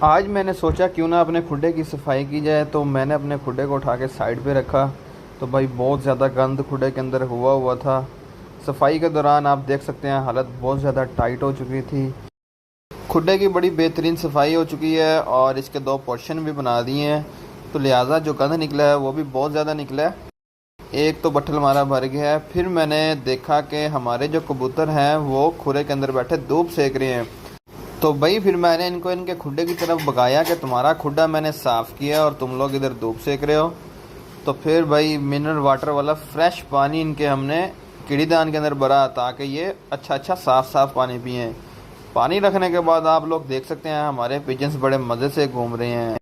आज मैंने सोचा क्यों ना अपने खुडे की सफाई की जाए, तो मैंने अपने खुडे को उठा के साइड पे रखा। तो भाई बहुत ज़्यादा गंद खुडे के अंदर हुआ हुआ था। सफाई के दौरान आप देख सकते हैं हालत बहुत ज़्यादा टाइट हो चुकी थी। खुडे की बड़ी बेहतरीन सफाई हो चुकी है और इसके दो पोर्शन भी बना दिए हैं। तो लिहाजा जो गंद निकला है वो भी बहुत ज़्यादा निकला है। एक तो बट्ठल हमारा भर गया है। फिर मैंने देखा कि हमारे जो कबूतर हैं वो खुरे के अंदर बैठे धूप सेक रहे हैं। तो भाई फिर मैंने इनको इनके खुडे की तरफ भगाया कि तुम्हारा खुडा मैंने साफ़ किया और तुम लोग इधर धूप सेक रहे हो। तो फिर भाई मिनरल वाटर वाला फ्रेश पानी इनके हमने कीड़ीदान के अंदर भरा ताकि ये अच्छा अच्छा साफ़ साफ़ पानी पिएं। पानी रखने के बाद आप लोग देख सकते हैं हमारे पिजन्स बड़े मज़े से घूम रहे हैं।